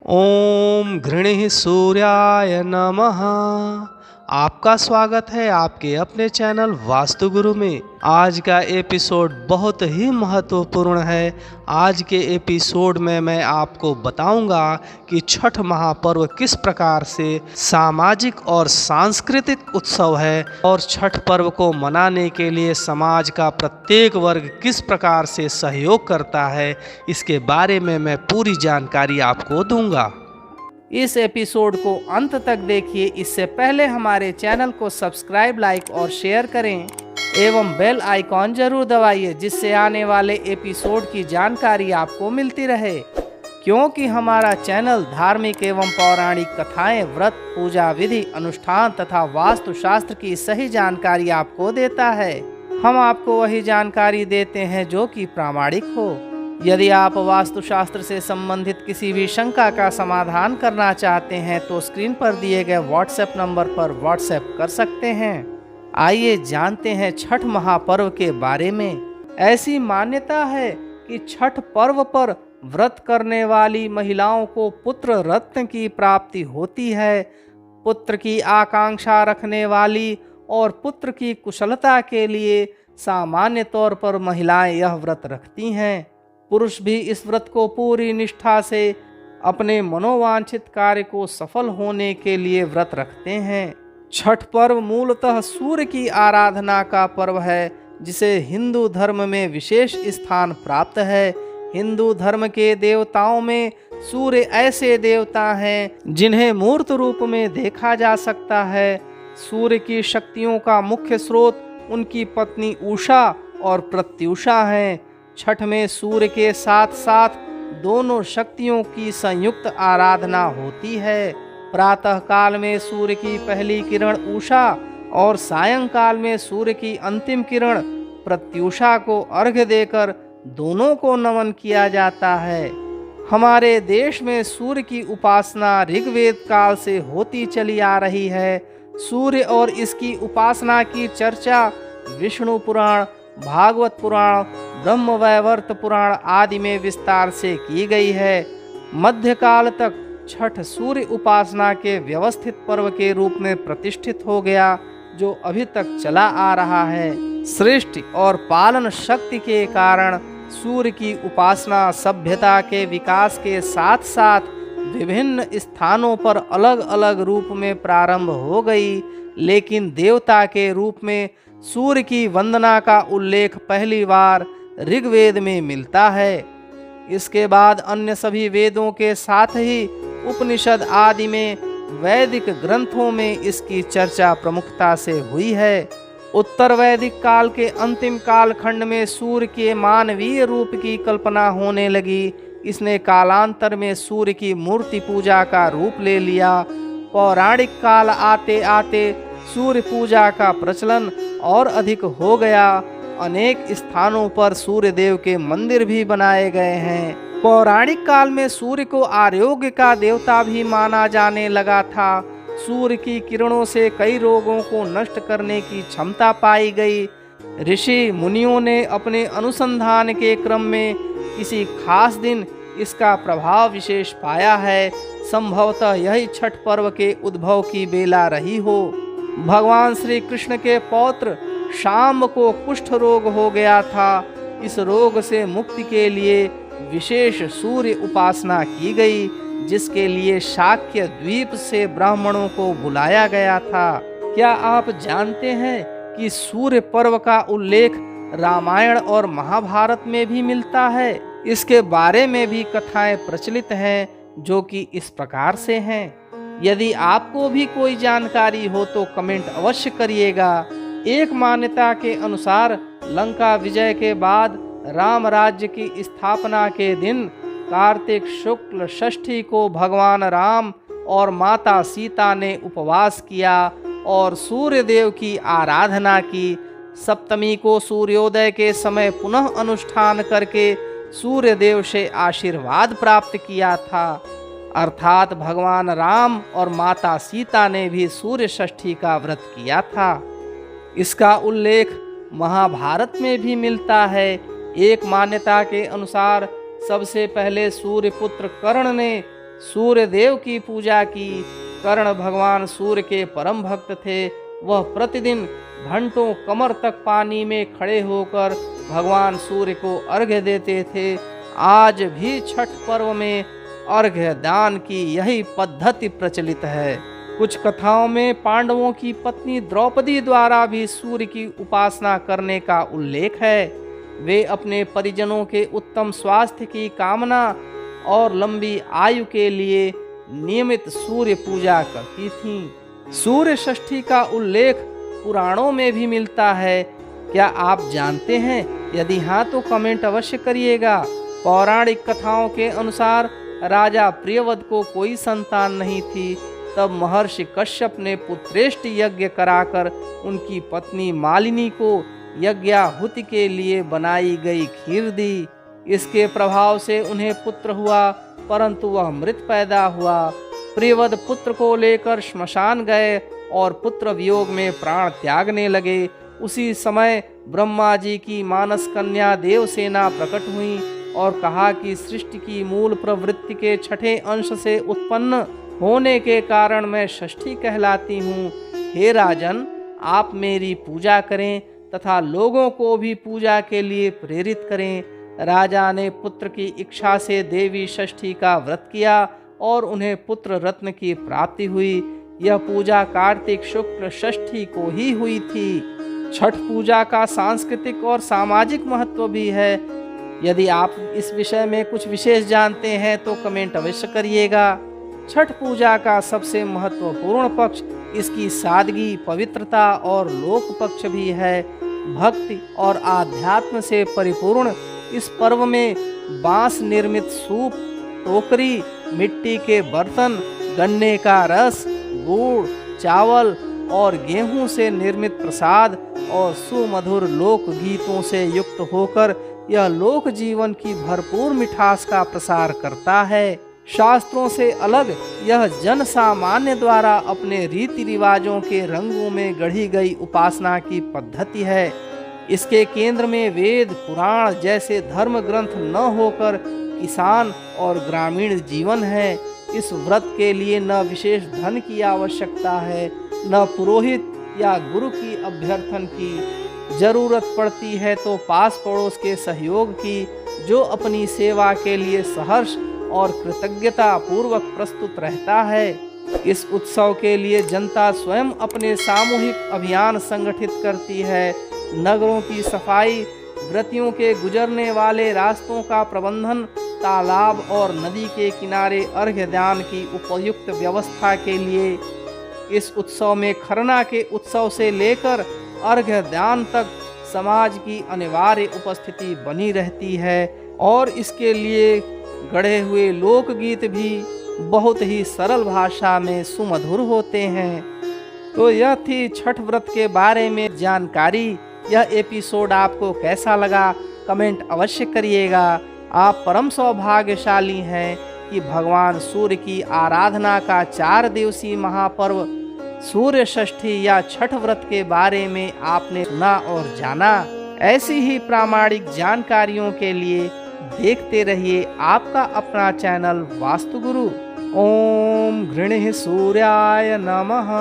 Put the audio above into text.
ओम घृणिः सूर्याय नमः। आपका स्वागत है आपके अपने चैनल वास्तु गुरु में। आज का एपिसोड बहुत ही महत्वपूर्ण है। आज के एपिसोड में मैं आपको बताऊंगा कि छठ महापर्व किस प्रकार से सामाजिक और सांस्कृतिक उत्सव है और छठ पर्व को मनाने के लिए समाज का प्रत्येक वर्ग किस प्रकार से सहयोग करता है। इसके बारे में मैं पूरी जानकारी आपको दूंगा। इस एपिसोड को अंत तक देखिए। इससे पहले हमारे चैनल को सब्सक्राइब, लाइक और शेयर करें एवं बेल आइकॉन जरूर दबाइए, जिससे आने वाले एपिसोड की जानकारी आपको मिलती रहे। क्योंकि हमारा चैनल धार्मिक एवं पौराणिक कथाएं, व्रत, पूजा विधि, अनुष्ठान तथा वास्तुशास्त्र की सही जानकारी आपको देता है। हम आपको वही जानकारी देते हैं जो कि प्रामाणिक हो। यदि आप वास्तुशास्त्र से संबंधित किसी भी शंका का समाधान करना चाहते हैं तो स्क्रीन पर दिए गए व्हाट्सएप नंबर पर व्हाट्सएप कर सकते हैं। आइए जानते हैं छठ महापर्व के बारे में। ऐसी मान्यता है कि छठ पर्व पर व्रत करने वाली महिलाओं को पुत्र रत्न की प्राप्ति होती है। पुत्र की आकांक्षा रखने वाली और पुत्र की कुशलता के लिए सामान्य तौर पर महिलाएं यह व्रत रखती हैं। पुरुष भी इस व्रत को पूरी निष्ठा से अपने मनोवांछित कार्य को सफल होने के लिए व्रत रखते हैं। छठ पर्व मूलतः सूर्य की आराधना का पर्व है, जिसे हिंदू धर्म में विशेष स्थान प्राप्त है। हिंदू धर्म के देवताओं में सूर्य ऐसे देवता हैं जिन्हें मूर्त रूप में देखा जा सकता है। सूर्य की शक्तियों का मुख्य स्रोत उनकी पत्नी उषा और प्रत्युषा हैं। छठ में सूर्य के साथ साथ दोनों शक्तियों की संयुक्त आराधना होती है। प्रातः काल में सूर्य की पहली किरण उषा और सायंकाल में सूर्य की अंतिम किरण प्रत्युषा को अर्घ्य देकर दोनों को नमन किया जाता है। हमारे देश में सूर्य की उपासना ऋग्वेद काल से होती चली आ रही है। सूर्य और इसकी उपासना की चर्चा विष्णु पुराण, भागवत पुराण, ब्रह्मवैवर्त पुराण आदि में विस्तार से की गई है। मध्यकाल तक छठ सूर्य उपासना के व्यवस्थित पर्व के रूप में प्रतिष्ठित हो गया, जो अभी तक चला आ रहा है। सृष्टि और पालन शक्ति के कारण सूर्य की उपासना सभ्यता के विकास के साथ साथ विभिन्न स्थानों पर अलग अलग रूप में प्रारंभ हो गई, लेकिन देवता के रूप में सूर्य की वंदना का उल्लेख पहली बार ऋग्वेद में मिलता है। इसके बाद अन्य सभी वेदों के साथ ही उपनिषद आदि में वैदिक ग्रंथों में इसकी चर्चा प्रमुखता से हुई है। उत्तर वैदिक काल के अंतिम कालखंड में सूर्य के मानवीय रूप की कल्पना होने लगी। इसने कालांतर में सूर्य की मूर्ति पूजा का रूप ले लिया। पौराणिक काल आते आते सूर्य पूजा का प्रचलन और अधिक हो गया। अनेक स्थानों पर सूर्य देव के मंदिर भी बनाए गए हैं। पौराणिक काल में सूर्य को आरोग्य का देवता भी माना जाने लगा था। सूर्य की किरणों से कई रोगों को नष्ट करने की क्षमता पाई गई। ऋषि मुनियों ने अपने अनुसंधान के क्रम में किसी खास दिन इसका प्रभाव विशेष पाया है। संभवतः यही छठ पर्व के उद्भव की बेला रही हो। भगवान श्री कृष्ण के पौत्र शाम को कुष्ठ रोग हो गया था। इस रोग से मुक्ति के लिए विशेष सूर्य उपासना की गई, जिसके लिए शाक्य द्वीप से ब्राह्मणों को बुलाया गया था। क्या आप जानते हैं कि सूर्य पर्व का उल्लेख रामायण और महाभारत में भी मिलता है? इसके बारे में भी कथाएं प्रचलित हैं, जो कि इस प्रकार से हैं। यदि आपको भी कोई जानकारी हो तो कमेंट अवश्य करिएगा। एक मान्यता के अनुसार लंका विजय के बाद राम राज्य की स्थापना के दिन कार्तिक शुक्ल षष्ठी को भगवान राम और माता सीता ने उपवास किया और सूर्य देव की आराधना की। सप्तमी को सूर्योदय के समय पुनः अनुष्ठान करके सूर्य देव से आशीर्वाद प्राप्त किया था। अर्थात भगवान राम और माता सीता ने भी सूर्य षष्ठी का व्रत किया था। इसका उल्लेख महाभारत में भी मिलता है। एक मान्यता के अनुसार सबसे पहले सूर्य पुत्र कर्ण ने सूर्य देव की पूजा की। कर्ण भगवान सूर्य के परम भक्त थे। वह प्रतिदिन घंटों कमर तक पानी में खड़े होकर भगवान सूर्य को अर्घ्य देते थे। आज भी छठ पर्व में अर्घ्य दान की यही पद्धति प्रचलित है। कुछ कथाओं में पांडवों की पत्नी द्रौपदी द्वारा भी सूर्य की उपासना करने का उल्लेख है। वे अपने परिजनों के उत्तम स्वास्थ्य की कामना और लंबी आयु के लिए नियमित सूर्य पूजा करती थीं। सूर्य षष्ठी का उल्लेख पुराणों में भी मिलता है। क्या आप जानते हैं? यदि हाँ तो कमेंट अवश्य करिएगा। पौराणिक कथाओं के अनुसार राजा प्रियव्रत को कोई संतान नहीं थी। तब महर्षि कश्यप ने पुत्रेष्ट यज्ञ कराकर उनकी पत्नी मालिनी को यज्ञाहुति के लिए बनाई गई खीर दी। इसके प्रभाव से उन्हें पुत्र हुआ, परंतु वह मृत पैदा हुआ। प्रियव्रत पुत्र को लेकर श्मशान गए और पुत्र वियोग में प्राण त्यागने लगे। उसी समय ब्रह्मा जी की मानस कन्या देवसेना प्रकट हुई और कहा कि सृष्टि की मूल प्रवृत्ति के छठे अंश से उत्पन्न होने के कारण मैं षष्ठी कहलाती हूँ। हे राजन, आप मेरी पूजा करें तथा लोगों को भी पूजा के लिए प्रेरित करें। राजा ने पुत्र की इच्छा से देवी षष्ठी का व्रत किया और उन्हें पुत्र रत्न की प्राप्ति हुई। यह पूजा कार्तिक शुक्ल षष्ठी को ही हुई थी। छठ पूजा का सांस्कृतिक और सामाजिक महत्व भी है। यदि आप इस विषय में कुछ विशेष जानते हैं तो कमेंट अवश्य करिएगा। छठ पूजा का सबसे महत्वपूर्ण पक्ष इसकी सादगी, पवित्रता और लोक पक्ष भी है। भक्ति और आध्यात्म से परिपूर्ण इस पर्व में बांस निर्मित सूप, टोकरी, मिट्टी के बर्तन, गन्ने का रस, गुड़, चावल और गेहूं से निर्मित प्रसाद और सुमधुर लोक गीतों से युक्त होकर यह लोक जीवन की भरपूर मिठास का प्रसार करता है। शास्त्रों से अलग यह जन सामान्य द्वारा अपने रीति रिवाजों के रंगों में गढ़ी गई उपासना की पद्धति है। इसके केंद्र में वेद पुराण जैसे धर्म ग्रंथ न होकर किसान और ग्रामीण जीवन है। इस व्रत के लिए न विशेष धन की आवश्यकता है, न पुरोहित या गुरु की अभ्यर्थन की जरूरत पड़ती है तो पास पड़ोस के सहयोग की, जो अपनी सेवा के लिए सहर्ष और कृतज्ञता पूर्वक प्रस्तुत रहता है। इस उत्सव के लिए जनता स्वयं अपने सामूहिक अभियान संगठित करती है। नगरों की सफाई, व्रतियों के गुजरने वाले रास्तों का प्रबंधन, तालाब और नदी के किनारे अर्घ्य दान की उपयुक्त व्यवस्था के लिए इस उत्सव में खरना के उत्सव से लेकर अर्घ्य दान तक समाज की अनिवार्य उपस्थिति बनी रहती है। और इसके लिए गढ़े हुए लोकगीत भी बहुत ही सरल भाषा में सुमधुर होते हैं। तो यह थी छठ व्रत के बारे में जानकारी। यह एपिसोड आपको कैसा लगा कमेंट अवश्य करिएगा। आप परम सौभाग्यशाली हैं कि भगवान सूर्य की आराधना का 4 दिवसीय महापर्व सूर्य षष्ठी या छठ व्रत के बारे में आपने सुना और जाना। ऐसी ही प्रामाणिक जानकारियों के लिए देखते रहिए आपका अपना चैनल वास्तु गुरु। ओम गृणीः सूर्याय नमः।